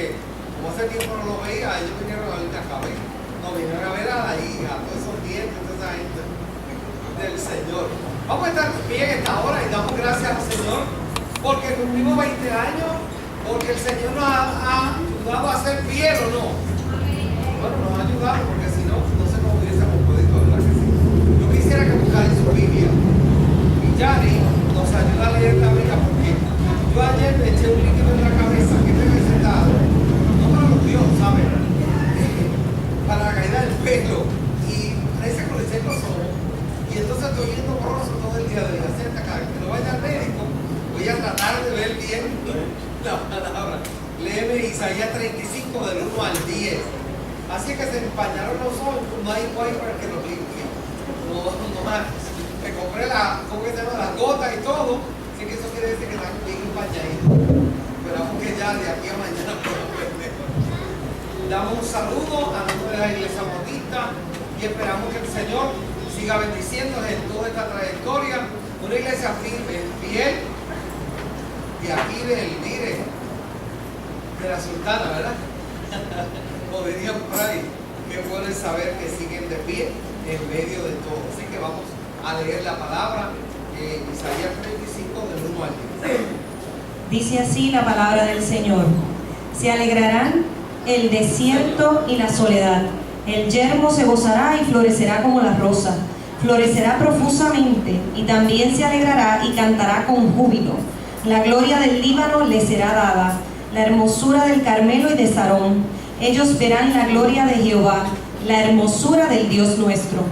porque como hace tiempo no lo veía, ellos vinieron a ver a Cabé, no vinieron a ver a la hija, a todos esos dientes, toda esa gente del Señor. Vamos a estar bien esta hora y damos gracias al Señor porque cumplimos 20 años, porque el Señor nos ha ayudado a ser fiel o no. Bueno, nos ha ayudado porque si no, no sé cómo hubiésemos podido, ¿verdad que sí? Yo quisiera que buscaran su Biblia. Y Yari nos ayuda a leer la Biblia porque yo ayer me eché un líquido en la cabeza que me había sentado. No me lo dio, ¿sabes? Para la caída del pelo. Y parece que le eché los ojos. Y entonces estoy viendo borroso todo el día de la cerca. Cada vez que no vaya al médico, voy a tratar de ver bien la palabra. Léeme Isaías 35 del 1 al 10. Así que se empañaron los ojos, no hay wiper que los limpie. No más. Me compré ¿cómo que se llama? Las gotas y todo. Así que eso quiere decir que están bien empañaditos. Esperamos que ya de aquí a mañana podamos ver. Damos un saludo a nombre de la Iglesia Bautista y esperamos que el Señor siga bendiciéndonos en toda esta trayectoria. Una iglesia firme, fiel. Y aquí mire, de la sultana, ¿verdad? Como dirían por ahí, qué bueno es saber que siguen de pie en medio de todo. Así que vamos a leer la palabra en Isaías 35 del 1 al 10. Dice así la palabra del Señor: se alegrarán el desierto y la soledad, el yermo se gozará y florecerá como la rosa, florecerá profusamente y también se alegrará y cantará con júbilo. La gloria del Líbano le será dada, la hermosura del Carmelo y de Sarón. Ellos verán la gloria de Jehová, la hermosura del Dios nuestro.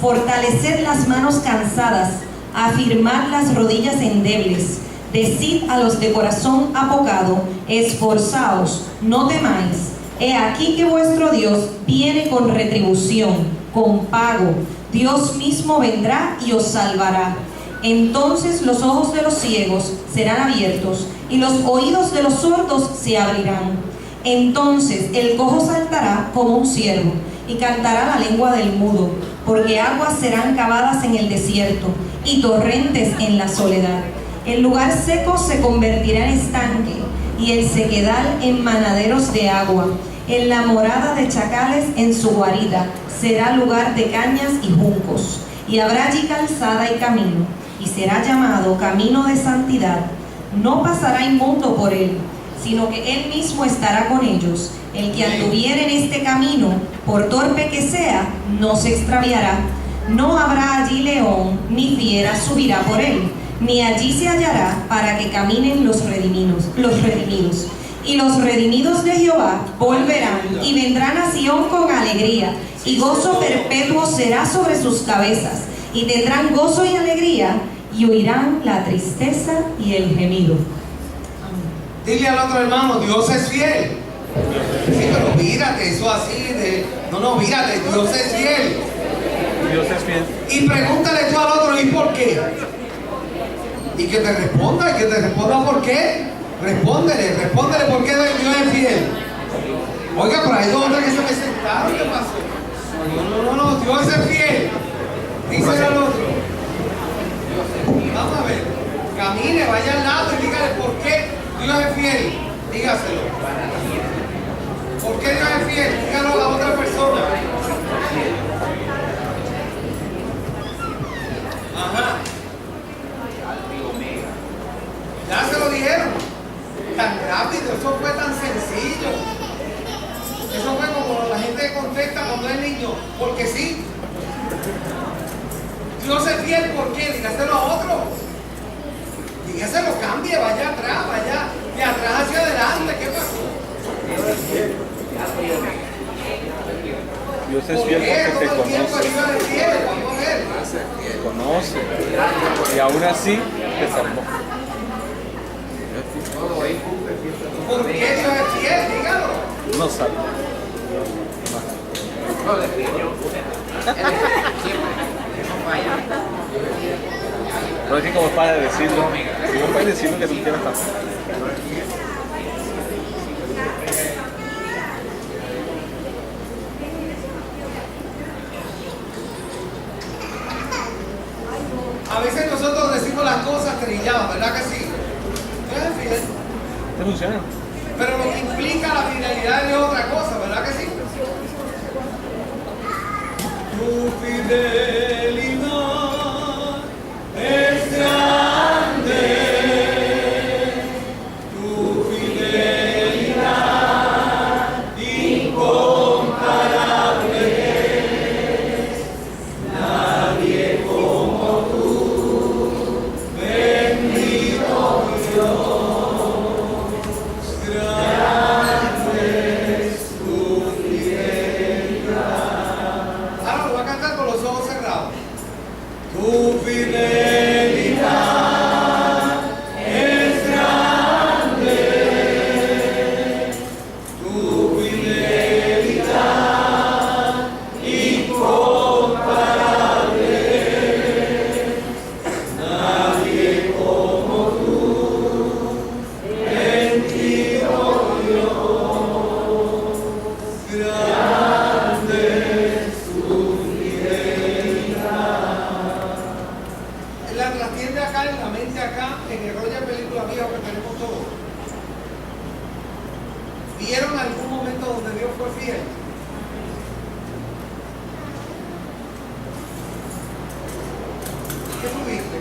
Fortaleced las manos cansadas, afirmad las rodillas endebles. Decid a los de corazón apocado, esforzaos, no temáis. He aquí que vuestro Dios viene con retribución, con pago. Dios mismo vendrá y os salvará. Entonces los ojos de los ciegos serán abiertos y los oídos de los sordos se abrirán. Entonces el cojo saltará como un ciervo y cantará la lengua del mudo, porque aguas serán cavadas en el desierto y torrentes en la soledad. El lugar seco se convertirá en estanque y el sequedal en manaderos de agua. En la morada de chacales en su guarida será lugar de cañas y juncos. Y habrá allí calzada y camino, y será llamado camino de santidad. No pasará inmundo por él, sino que él mismo estará con ellos. El que anduviere en este camino, por torpe que sea, no se extraviará. No habrá allí león, ni fiera subirá por él, ni allí se hallará para que caminen los redimidos. Y los redimidos de Jehová volverán y vendrán a Sión con alegría, y gozo perpetuo será sobre sus cabezas, y tendrán gozo y alegría, y oirán la tristeza y el gemido. Dile al otro hermano, Dios es fiel. Sí, pero mírate, eso así de... No, mírate, Dios es fiel. Dios es fiel. Y pregúntale tú al otro, ¿y por qué? Y que te responda por qué. Respóndele por qué Dios es fiel. Oiga, por ahí dos otras que se me sentaron, ¿qué pasó? No, Dios es fiel. Díselo al otro. Vamos a ver. Camine, vaya al lado y dígale por qué Dios es fiel. Dígaselo. ¿Por qué Dios es fiel? Dígalo a la otra persona. Ajá. Ya se lo dijeron. Tan rápido, eso fue tan sencillo. Eso fue como la gente contesta cuando es niño, porque sí. Dios es fiel, ¿por qué? Dígaselo a otro. Dígaselo, cambie, vaya atrás, vaya de atrás hacia adelante. ¿Qué pasó? Dios es fiel porque te Todo el tiempo conoce. Dios es fiel, vamos a ver. Te conoce. Y aún así te salvó. ¿Por qué Dios es fiel? Dígalo. No salva. No es que como para decirlo, si no puedes decirlo que tú quieras hacer. A veces nosotros decimos las cosas trilladas, ¿verdad que sí? Dios es fiel. ¿Te funciona? Pero lo que implica la fidelidad de Dios es otra cosa, ¿verdad que sí? Tu fidelidad es grande. Tu fidelidad incomparable. Nadie como tú, bendito Dios. Grande es tu fidelidad. Ahora lo voy a cantar con los ojos cerrados. Tu fidelidad es grande. Tu fidelidad incomparable. Nadie como tú, bendito Dios. Grande es tu fidelidad. La trasciende acá en la mente, acá en el rollo de película vieja que tenemos todos. ¿Vieron algún momento donde Dios fue fiel? ¿Qué tuviste?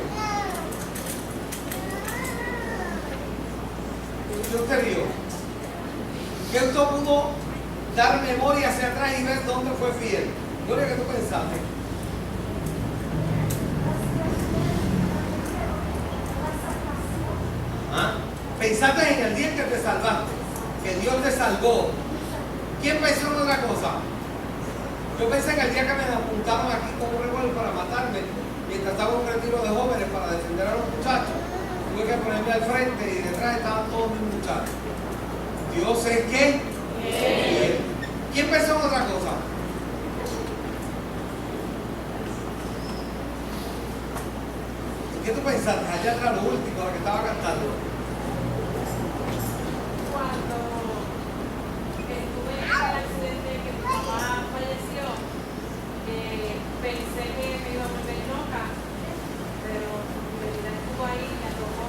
Dios te dio. ¿Qué usted pudo dar memoria hacia atrás y ver dónde fue fiel? Gloria, que tú pensaste. ¿Ah? Pensaste en el día en que te salvaste, que Dios te salvó. ¿Quién pensó en otra cosa? Yo pensé en el día que me apuntaron aquí con un revólver para matarme, mientras estaba en un retiro de jóvenes para defender a los muchachos. Tuve que ponerme al frente y detrás estaban todos mis muchachos. Dios es que fiel. ¿Quién pensó en otra cosa? ¿Qué tú pensaste? Allá atrás lo último, la que estaba cantando. Cuando estuve en el accidente que mi mamá falleció, pensé que me iba a volver loca, pero mi vida estuvo ahí, me tocó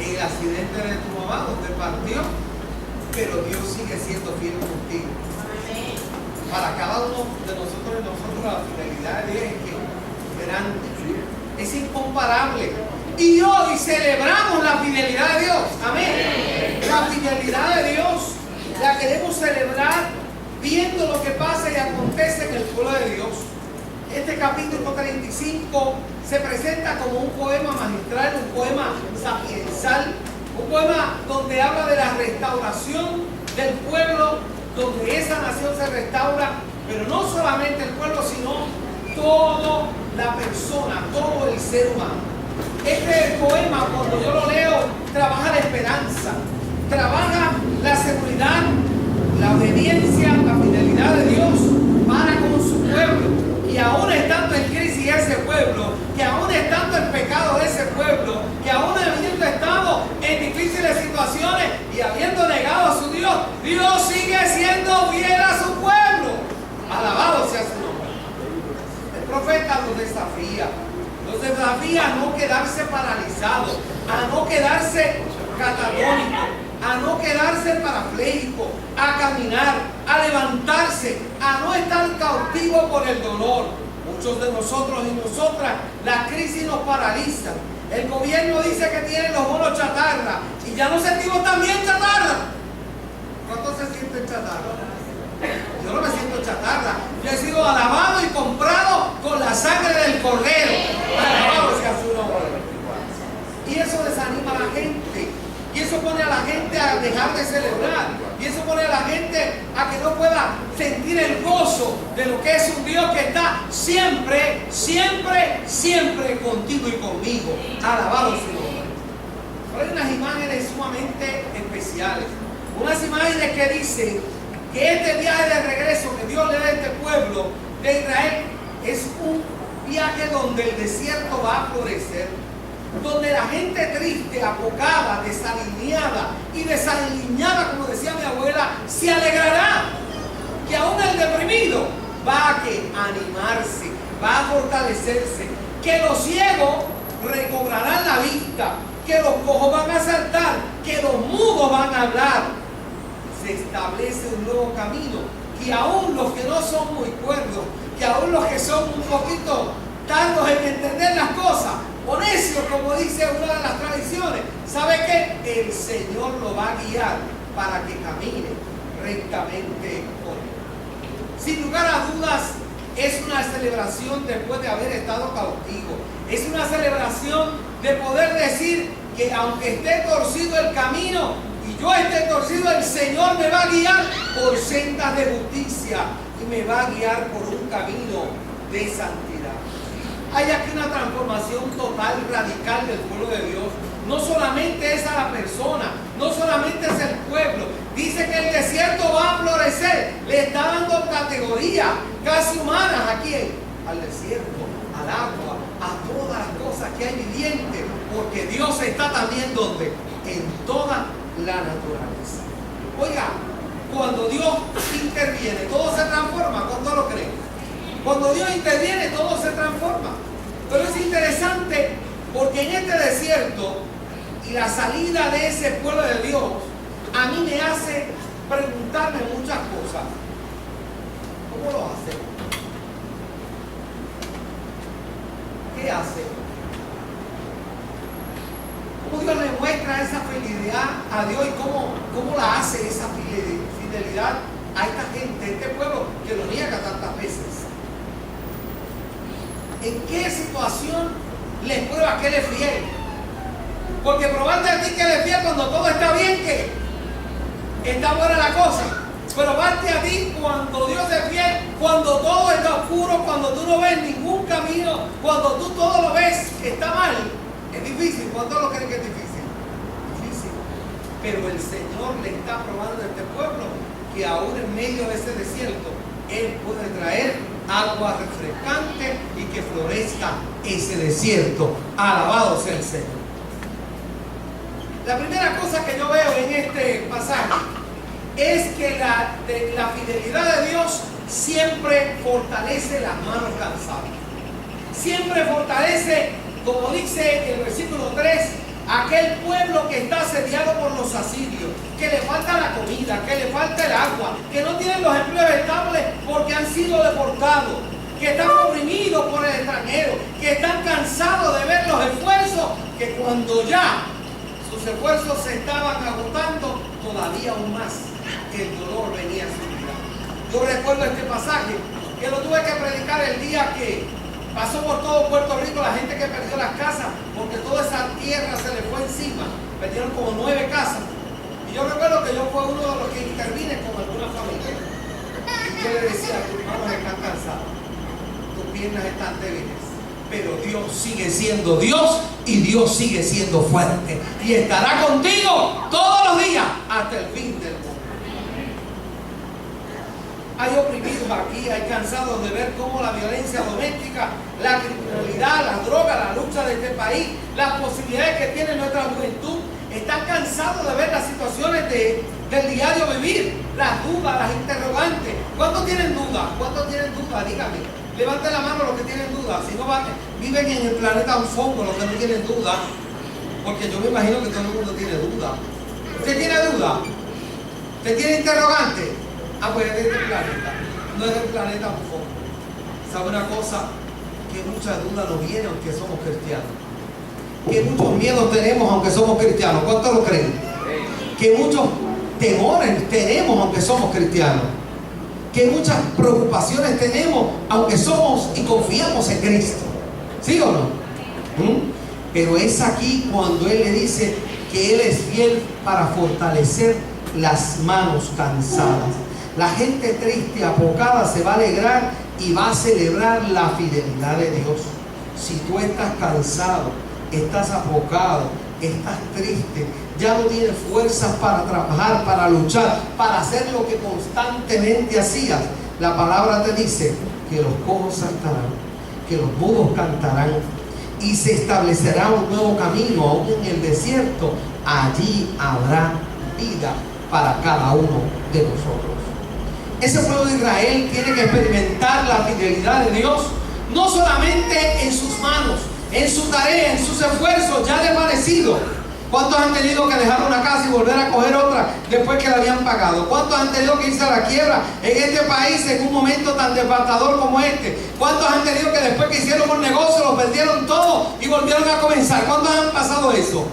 y El accidente de tu mamá, donde partió, pero Dios sigue siendo fiel contigo. amén. Para cada uno de nosotros y nosotros la fidelidad de Dios es que grande, es incomparable. Y hoy celebramos la fidelidad de Dios. Amén. La fidelidad de Dios la queremos celebrar viendo lo que pasa y acontece en el pueblo de Dios. Este capítulo 35 se presenta como un poema magistral, un poema sapiensal, un poema donde habla de la restauración del pueblo, donde esa nación se restaura, pero no solamente el pueblo, sino toda la persona, todo el ser humano. Este poema, cuando yo lo leo, trabaja la esperanza, trabaja la seguridad, la obediencia, la fidelidad de Dios para con su pueblo. Y aún estando en crisis ese pueblo, que aún estando en pecado ese pueblo, que aún habiendo estado en difíciles situaciones y habiendo negado a su Dios, Dios sigue siendo fiel a su pueblo. Alabado sea su nombre. El profeta los desafía a no quedarse paralizados, a no quedarse catatónicos, a no quedarse parapléjicos, a caminar, a levantarse, a no estar cautivos por el dolor. Muchos de nosotros y nosotras, la crisis nos paraliza. El gobierno dice que tiene los bonos chatarra y ya nos sentimos también chatarra. ¿Cuántos se sienten chatarra? Yo no me siento chatarra. Yo he sido alabado y comprado con la sangre del Cordero. Alabado sea su nombre. Y eso desanima a la gente. Y eso pone a la gente a dejar de celebrar. Y eso pone a la gente a que no pueda sentir el gozo de lo que es un Dios que está siempre, siempre, siempre contigo y conmigo. Alabado su nombre. Pero hay unas imágenes sumamente especiales. Unas imágenes que dicen que este viaje de regreso que Dios le da a este pueblo de Israel es un viaje donde el desierto va a florecer, donde la gente triste, apocada, desalineada y desaliñada, como decía mi abuela, se alegrará. Que aún el deprimido va a animarse, va a fortalecerse, que los ciegos recobrarán la vista, que los cojos van a saltar, que los mudos todos van a hablar. Se establece un nuevo camino, que aún los que no son muy cuerdos, que aún los que son un poquito tardos en entender las cosas, o necios, como dice una de las tradiciones, ¿sabe qué? El Señor lo va a guiar para que camine rectamente con Él. Sin lugar a dudas, es una celebración después de haber estado cautivo. Es una celebración de poder decir que aunque esté torcido el camino y yo esté torcido, el Señor me va a guiar por sendas de justicia y me va a guiar por un camino de santidad. Hay aquí una transformación total, radical del pueblo de Dios. No solamente es a la persona, no solamente es el pueblo. Dice que el desierto va a florecer. Le está dando categorías casi humanas a quién, al desierto, al agua, a todas las cosas que hay vivientes, porque Dios está también donde, en toda la naturaleza. Oiga, cuando Dios interviene, todo se transforma. ¿Cuánto lo creen? Cuando Dios interviene, todo se transforma. Pero es interesante porque en este desierto y la salida de ese pueblo de Dios, a mí me hace preguntarme muchas cosas. ¿Cómo lo hace? ¿Qué hace? ¿Cómo Dios le muestra esa fidelidad a Dios y cómo la hace esa fidelidad a esta gente, este pueblo que lo niega tantas veces? ¿En qué situación les prueba que Él es fiel? Porque probarte a ti que Él es fiel cuando todo está bien, que está buena la cosa. Probarte a ti cuando Dios es fiel, cuando todo está oscuro, cuando tú no ves ningún camino, cuando tú todo lo ves que está mal, es difícil. ¿Cuántos lo creen que es difícil? Difícil. Pero el Señor le está probando a este pueblo que aún en medio de ese desierto, Él puede traer agua refrescante y que florezca ese desierto. Alabado sea el Señor. La primera cosa que yo veo en este pasaje es que la fidelidad de Dios siempre fortalece las manos cansadas. Siempre fortalece, como dice el versículo 3, aquel pueblo que está asediado por los asirios, que le falta la comida, que le falta el agua, que no tienen los empleos estables porque han sido deportados, que están oprimidos por el extranjero, que están cansados de ver los esfuerzos, que cuando ya sus esfuerzos se estaban agotando, todavía aún más el dolor venía a su vida. Yo recuerdo este pasaje que lo tuve que predicar el día que pasó por todo Puerto Rico la gente que perdió las casas, porque toda esa tierra se le fue encima. Perdieron como 9 casas. Y yo recuerdo que yo fui uno de los que intervine con alguna familia. Y yo le decía, tus manos están cansadas, tus piernas están débiles, pero Dios sigue siendo Dios y Dios sigue siendo fuerte. Y estará contigo todos los días hasta el fin del mundo. Hay oprimidos aquí, hay cansados de ver cómo la violencia doméstica, la criminalidad, la droga, la lucha de este país, las posibilidades que tiene nuestra juventud, están cansados de ver las situaciones del diario vivir, las dudas, las interrogantes. ¿Cuántos tienen dudas? ¿Cuántos tienen dudas? Dígame. Levanten la mano los que tienen dudas. Si no viven en el planeta un fongo los que no tienen dudas, porque yo me imagino que todo el mundo tiene dudas. ¿Usted tiene dudas? ¿Usted tiene interrogantes? Ah, pues es de este planeta, no es del planeta un fondo. ¿Sabe una cosa? Que mucha duda nos viene aunque somos cristianos. Que muchos miedos tenemos aunque somos cristianos. ¿Cuántos lo creen? Que muchos temores tenemos aunque somos cristianos. Que muchas preocupaciones tenemos aunque somos y confiamos en Cristo. ¿Sí o no? Pero es aquí cuando Él le dice que Él es fiel para fortalecer las manos cansadas. La gente triste, apocada, se va a alegrar y va a celebrar la fidelidad de Dios. Si tú estás cansado, estás apocado, estás triste, ya no tienes fuerzas para trabajar, para luchar, para hacer lo que constantemente hacías, la palabra te dice que los cojos saltarán, que los mudos cantarán y se establecerá un nuevo camino, aún en el desierto. Allí habrá vida para cada uno de nosotros. Ese pueblo de Israel tiene que experimentar la fidelidad de Dios, no solamente en sus manos, en su tarea, en sus esfuerzos ya desvanecidos, ¿Cuántos han tenido que dejar una casa y volver a coger otra después que la habían pagado? ¿Cuántos han tenido que irse a la quiebra en este país en un momento tan devastador como este? ¿Cuántos han tenido que después que hicieron un negocio lo perdieron todo y volvieron a comenzar? ¿Cuántos han pasado eso?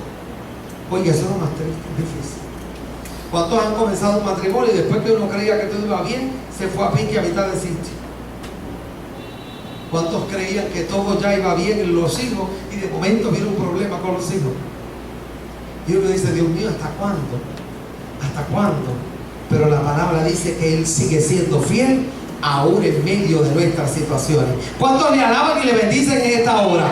Oye, eso es lo más triste, difícil. ¿Cuántos han comenzado un matrimonio y después que uno creía que todo iba bien, se fue a pique a mitad de sitio? ¿Cuántos creían que todo ya iba bien en los hijos y de momento viene un problema con los hijos? Y uno dice, Dios mío, ¿hasta cuándo? ¿Hasta cuándo? Pero la palabra dice que Él sigue siendo fiel aún en medio de nuestras situaciones. ¿Cuántos le alaban y le bendicen en esta hora?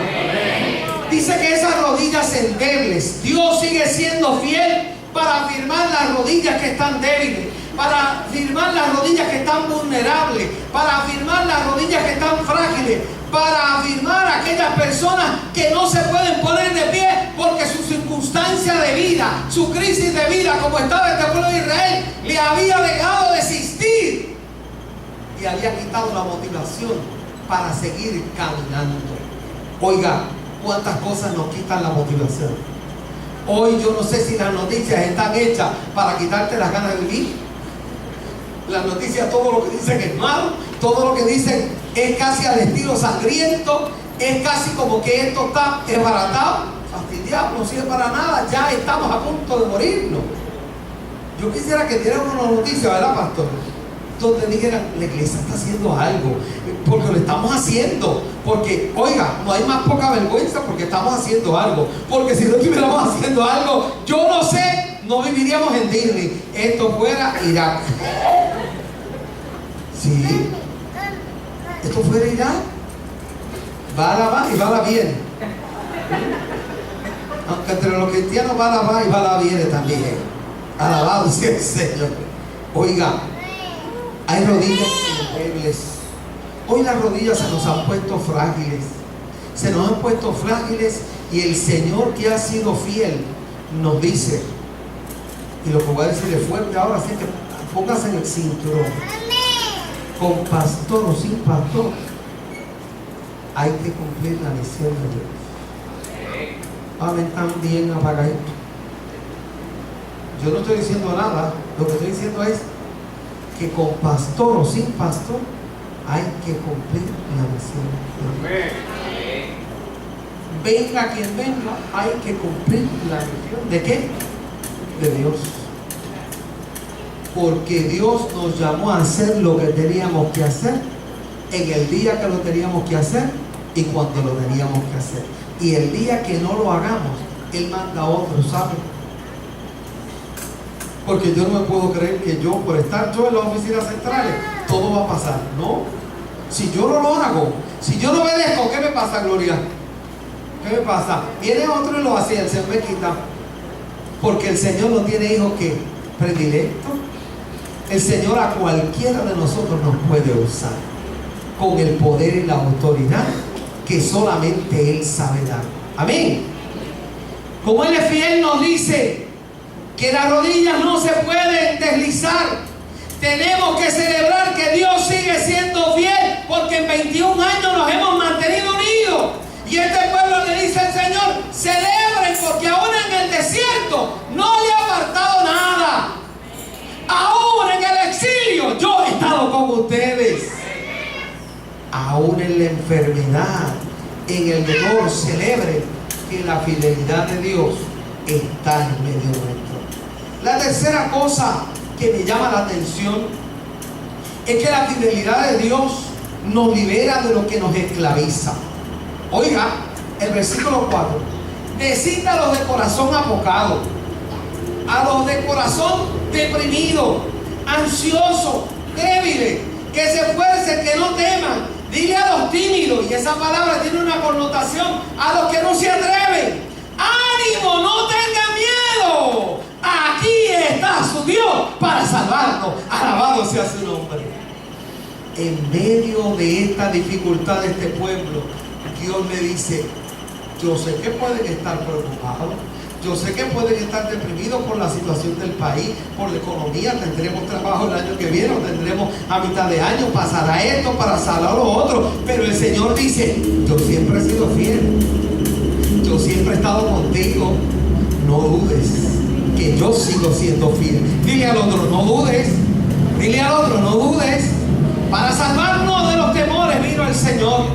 Dice que esas rodillas endebles, Dios sigue siendo fiel para afirmar las rodillas que están débiles, para afirmar las rodillas que están vulnerables, para afirmar las rodillas que están frágiles, para afirmar a aquellas personas que no se pueden poner de pie porque su circunstancia de vida, su crisis de vida, como estaba este pueblo de Israel, le había dejado de existir y había quitado la motivación para seguir caminando. Oiga, cuántas cosas nos quitan la motivación. Hoy yo no sé si las noticias están hechas para quitarte las ganas de vivir. Las noticias, todo lo que dicen es malo, todo lo que dicen es casi al estilo sangriento, es casi como que esto está desbaratado, fastidiado, no sirve para nada, ya estamos a punto de morirnos. Yo quisiera que dieran una noticia, ¿verdad, pastor? Donde dijeran, la iglesia está haciendo algo, porque lo estamos haciendo, porque, oiga, no hay más poca vergüenza porque estamos haciendo algo, porque si no estuviéramos haciendo algo, yo no sé, no viviríamos en Disney, esto fuera Irak. Sí, esto fuera Irak, va y va bien, aunque entre los cristianos va y va viene también, alabado sea el Señor. Oiga, hay rodillas endebles. Hoy las rodillas se nos han puesto frágiles. Se nos han puesto frágiles y el Señor, que ha sido fiel, nos dice, y lo que voy a decir es fuerte ahora, así que póngase en el cinturón. Con pastor o sin pastor, hay que cumplir la misión de Dios. Amén, también apagadito. Yo no estoy diciendo nada, lo que estoy diciendo es que con pastor o sin pastor hay que cumplir la misión de Dios. Venga quien venga, hay que cumplir la misión. ¿De qué? De Dios. Porque Dios nos llamó a hacer lo que teníamos que hacer en el día que lo teníamos que hacer y cuando lo teníamos que hacer. Y el día que no lo hagamos, Él manda a otro, ¿sabe? Porque yo no me puedo creer que yo, por estar yo en las oficinas centrales, todo va a pasar. No. Si yo no lo hago, si yo no obedezco, ¿qué me pasa, Gloria? ¿Qué me pasa? Viene otro y lo hace, el Señor me quita. Porque el Señor no tiene hijos que predilectos. El Señor a cualquiera de nosotros nos puede usar con el poder y la autoridad que solamente Él sabe dar. Amén. Como Él es fiel, nos dice que las rodillas no se pueden deslizar. Tenemos que celebrar que Dios sigue siendo fiel, porque en 21 años nos hemos mantenido unidos. Y este pueblo le dice al Señor, celebren, porque aún en el desierto no le ha faltado nada. Aún en el exilio yo he estado con ustedes. Aún en la enfermedad, en el dolor, celebren que la fidelidad de Dios está en medio nuestro. La tercera cosa que me llama la atención es que la fidelidad de Dios nos libera de lo que nos esclaviza. Oiga, el versículo 4. Decid a los de corazón apocado, a los de corazón deprimido, ansioso, débiles, que se esfuercen, que no teman. Dile a los tímidos, y esa palabra tiene una connotación, a los que no se atreven. ¡Ánimo, no tengan miedo! Aquí está su Dios para salvarnos. Alabado sea su nombre. En medio de esta dificultad de este pueblo, Dios le dice, yo sé que pueden estar preocupados, yo sé que pueden estar deprimidos por la situación del país, por la economía, tendremos trabajo el año que viene, o tendremos a mitad de año, pasará esto, para salar lo otro, pero el Señor dice, yo siempre he sido fiel, yo siempre he estado contigo, no dudes que yo sigo siendo fiel. Dile al otro, no dudes. Dile al otro, no dudes. Para salvarnos de los temores vino el Señor.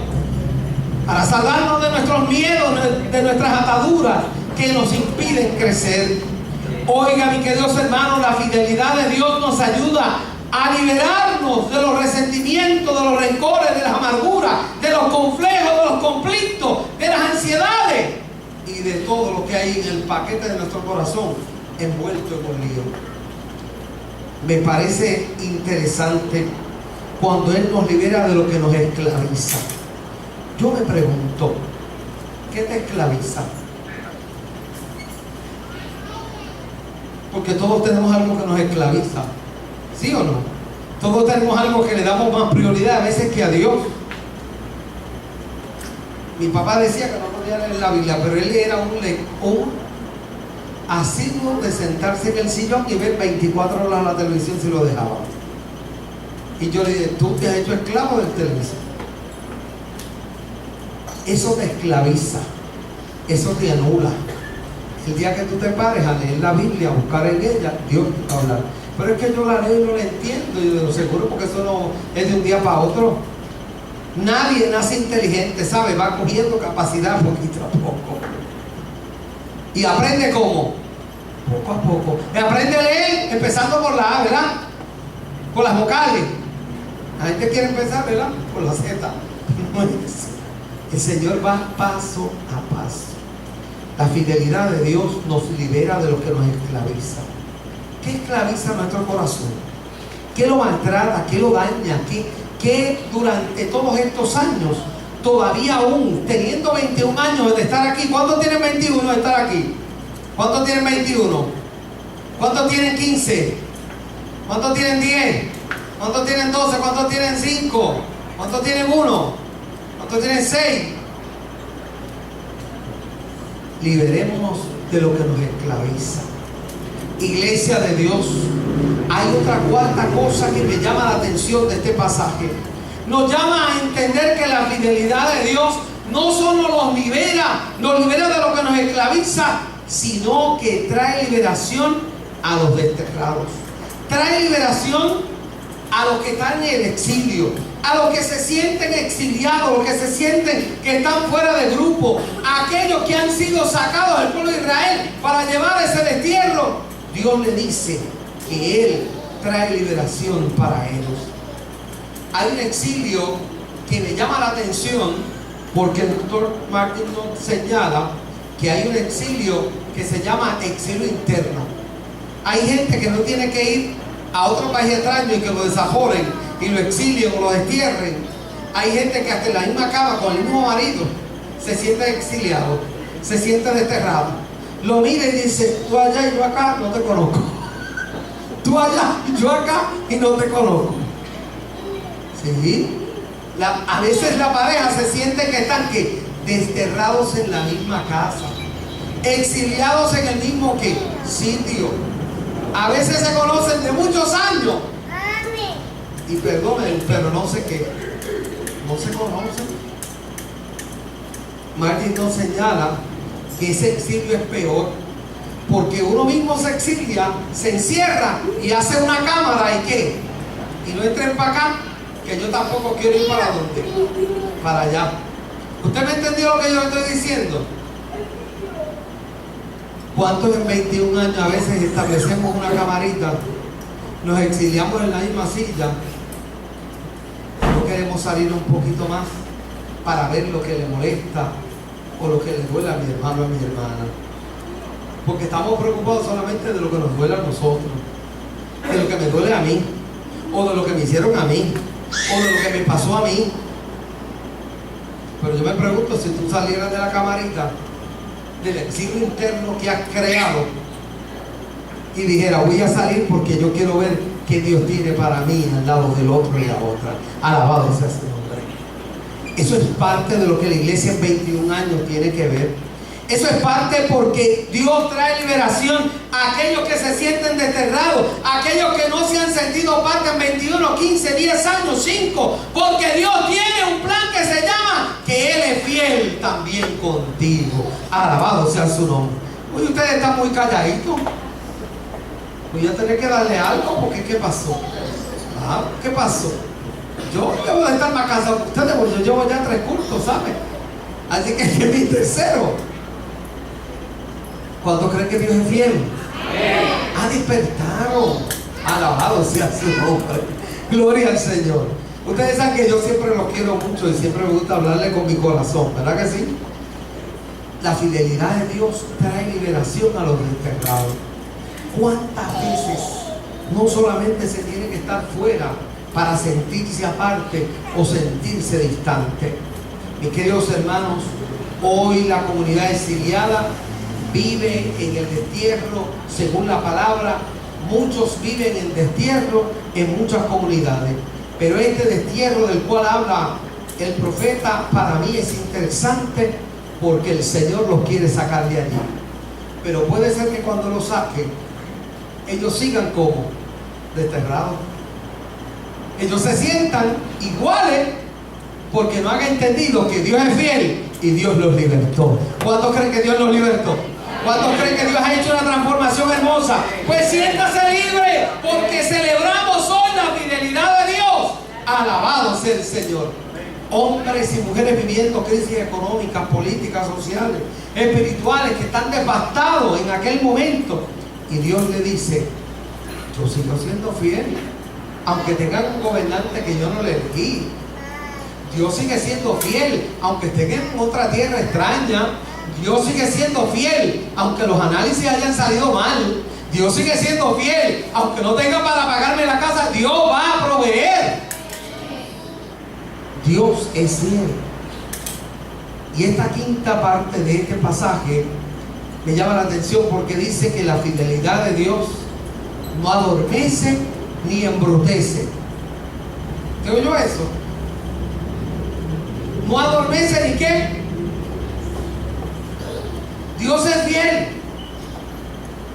Para salvarnos de nuestros miedos, de nuestras ataduras que nos impiden crecer. Oiga, mi queridos hermanos, la fidelidad de Dios nos ayuda a liberarnos de los resentimientos, de los rencores, de las amarguras, de los complejos, de los conflictos, de las ansiedades y de todo lo que hay en el paquete de nuestro corazón envuelto en un lío. Me parece interesante cuando Él nos libera de lo que nos esclaviza. Yo me pregunto, ¿qué te esclaviza? Porque todos tenemos algo que nos esclaviza, ¿sí o no? Todos tenemos algo que le damos más prioridad a veces que a Dios. Mi papá decía que no podía leer la Biblia, pero él era un asiduo de sentarse en el sillón y ver 24 horas la televisión si lo dejaba. Y yo le dije, tú te has hecho esclavo del televisor. Eso te esclaviza, eso te anula. El día que tú te pares a leer la Biblia, a buscar en ella, Dios te va a hablar. Pero es que yo la leo y no la entiendo, y de lo seguro porque eso no es de un día para otro. Nadie nace inteligente, ¿sabe? Va cogiendo capacidad poquito a poco. ¿Y aprende cómo? Poco a poco. Y aprende a leer, empezando por la A, ¿verdad? Por las vocales. La gente quiere empezar, ¿verdad? Por la Z. No es eso. El Señor va paso a paso. La fidelidad de Dios nos libera de lo que nos esclaviza. ¿Qué esclaviza nuestro corazón? ¿Qué lo maltrata? ¿Qué lo daña? ¿Qué durante todos estos años, todavía aún, teniendo 21 años de estar aquí? ¿Cuántos tienen 21 de estar aquí? ¿Cuántos tienen 21? ¿Cuántos tienen 15? ¿Cuántos tienen 10? ¿Cuántos tienen 12? ¿Cuántos tienen 5? ¿Cuántos tienen 1? ¿Cuántos tienen 6? Liberémonos de lo que nos esclaviza. Iglesia de Dios, hay otra cuarta cosa que me llama la atención de este pasaje. Nos llama a entender que la fidelidad de Dios no solo nos libera de lo que nos esclaviza, sino que trae liberación a los desterrados. Trae liberación a los que están en el exilio, a los que se sienten exiliados, los que se sienten que están fuera de grupo, a aquellos que han sido sacados del pueblo de Israel para llevar ese destierro. Dios le dice que Él trae liberación para ellos. Hay un exilio que me llama la atención porque el doctor Martin nos señala que hay un exilio que se llama exilio interno. Hay gente que no tiene que ir a otro país extraño y que lo desaforen y lo exilien o lo destierren. Hay gente que hasta en la misma cama con el mismo marido se siente exiliado, se siente desterrado. Lo mira y dice, tú allá y yo acá no te conozco. Tú allá y yo acá y no te conozco. ¿Sí? A veces la pareja se siente que están desterrados en la misma casa, exiliados en el mismo sitio. A veces se conocen de muchos años y perdonen, pero no sé qué, no se conocen. Martin nos señala que ese exilio es peor, porque uno mismo se exilia, se encierra y hace una cámara y ¿qué? Y no entren para acá, que yo tampoco quiero ir para dónde, para allá. ¿Usted me entendió lo que yo estoy diciendo? ¿Cuántos en 21 años a veces establecemos una camarita, nos exiliamos en la misma silla, no queremos salir un poquito más para ver lo que le molesta o lo que le duele a mi hermano o a mi hermana? Porque estamos preocupados solamente de lo que nos duele a nosotros, de lo que me duele a mí, o de lo que me hicieron a mí, o de lo que me pasó a mí. Pero yo me pregunto, si tú salieras de la camarita, del exilio interno que has creado, y dijera, voy a salir porque yo quiero ver qué Dios tiene para mí al lado del otro y la otra. Alabado sea su nombre. Eso es parte de lo que la iglesia en 21 años tiene que ver. Eso es parte porque Dios trae liberación a aquellos que se sienten desterrados, a aquellos que no se han sentido parte en 21, 15, 10 años, 5, porque Dios tiene un plan que se llama que Él es fiel también contigo. Alabado sea su nombre. Oye, ustedes están muy calladitos. Voy a tener que darle algo porque ¿qué pasó? Ah, ¿qué pasó? Yo debo de estar más cansado que ustedes porque yo llevo ya 3 cultos, ¿saben? Así que este es mi tercero. ¿Cuántos creen que Dios es fiel? Despertaron. Alabado sea su nombre. Gloria al Señor. Ustedes saben que yo siempre los quiero mucho y siempre me gusta hablarle con mi corazón, ¿verdad que sí? La fidelidad de Dios trae liberación a los desterrados. ¿Cuántas veces no solamente se tiene que estar fuera para sentirse aparte o sentirse distante? Mis queridos hermanos, hoy la comunidad exiliada vive en el destierro, según la palabra. Muchos viven en destierro en muchas comunidades, pero este destierro del cual habla el profeta para mí es interesante porque el Señor los quiere sacar de allí. Pero puede ser que cuando los saque, ellos sigan como desterrados. Ellos se sientan iguales porque no han entendido que Dios es fiel y Dios los libertó. ¿Cuántos creen que Dios los libertó? ¿Cuántos creen que Dios ha hecho una transformación hermosa? Pues siéntase libre porque celebramos hoy la fidelidad de Dios. Alabado sea el Señor. Hombres y mujeres viviendo crisis económicas, políticas, sociales, espirituales, que están devastados en aquel momento. Y Dios le dice: yo sigo siendo fiel, aunque tengan un gobernante que yo no le elegí. Dios sigue siendo fiel, aunque estén en otra tierra extraña. Dios sigue siendo fiel, aunque los análisis hayan salido mal. Dios sigue siendo fiel, aunque no tenga para pagarme la casa. Dios va a proveer. Dios es fiel. Y esta quinta parte de este pasaje me llama la atención porque dice que la fidelidad de Dios no adormece ni embrutece. ¿Te oyó eso? No adormece ni qué. Dios es fiel.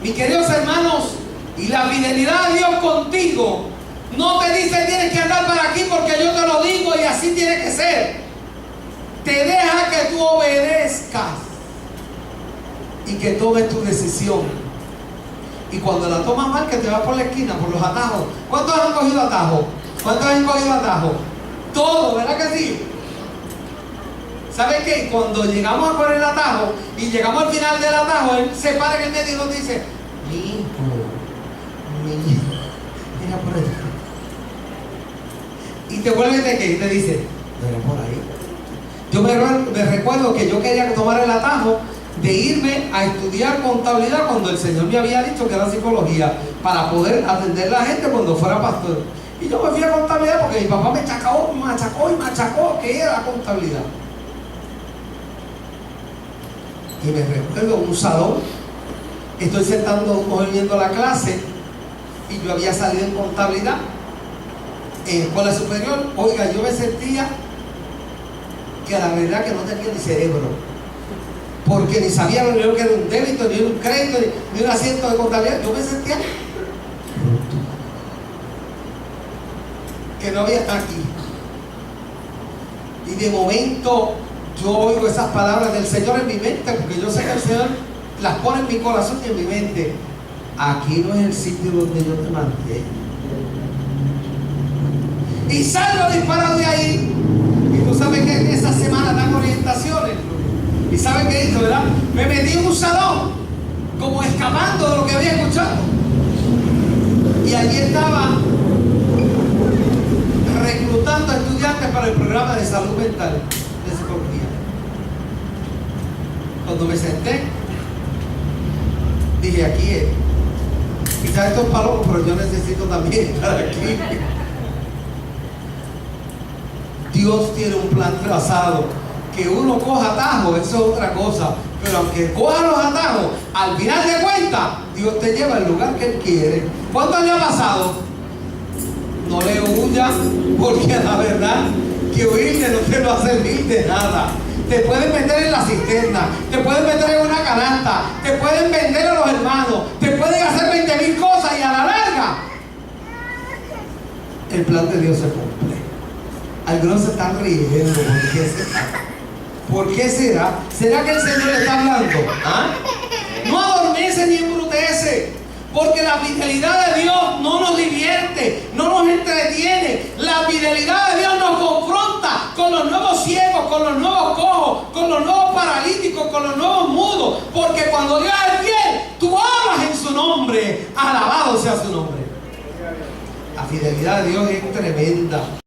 Mis queridos hermanos, y la fidelidad de Dios contigo no te dice tienes que andar para aquí porque yo te lo digo y así tiene que ser. Te deja que tú obedezcas y que tomes tu decisión. Y cuando la tomas mal, que te vas por la esquina, por los atajos. ¿Cuántos han cogido atajos? ¿Cuántos han cogido atajos? Todos, ¿verdad que sí? ¿Sabe qué? Cuando llegamos a poner el atajo y llegamos al final del atajo, él se para en el medio y nos dice: mira por allá. Y te vuelve de qué? Y te dice: mira por ahí. Yo me recuerdo que yo quería tomar el atajo de irme a estudiar contabilidad cuando el Señor me había dicho que era psicología, para poder atender a la gente cuando fuera pastor. Y yo me fui a contabilidad porque mi papá me machacó que era contabilidad. Y me recuerdo un salón, estoy sentando, viendo la clase, y yo había salido en contabilidad, en escuela superior. Oiga, yo me sentía que la verdad que no tenía ni cerebro, porque ni sabía lo que era un débito, ni un crédito, ni un asiento de contabilidad. Yo me sentía que no había estado aquí. Y de momento yo oigo esas palabras del Señor en mi mente, porque yo sé que el Señor las pone en mi corazón y en mi mente. Aquí no es el sitio donde yo te mandé. Y salgo disparado de ahí. Y tú sabes que en esa semana dan orientaciones. Y ¿saben qué hizo, verdad? Me metí en un salón, como escapando de lo que había escuchado. Y allí estaba reclutando estudiantes para el programa de salud mental, de psicología. Cuando me senté, dije: aquí es. Quizás esto es palomo, pero yo necesito también estar aquí. Dios tiene un plan trazado. Que uno coja atajos, eso es otra cosa. Pero aunque coja los atajos, al final de cuentas, Dios te lleva al lugar que Él quiere. ¿Cuánto le ha pasado? No le huya, porque la verdad que huirle no te va a servir de nada. Te pueden meter en la cisterna, te pueden meter en una canasta, te pueden vender a los hermanos, te pueden hacer 20,000 cosas, y a la larga el plan de Dios se cumple. Algunos se están riendo. ¿Por qué será? ¿Será que el Señor le está hablando? ¿Ah? No adormece ni embrutece. Porque la fidelidad de Dios no nos divierte, no nos entretiene. La fidelidad de Dios nos confronta con los nuevos ciegos, con los nuevos cojos, con los nuevos paralíticos, con los nuevos mudos. Porque cuando Dios es fiel, tú hablas en su nombre. Alabado sea su nombre. La fidelidad de Dios es tremenda.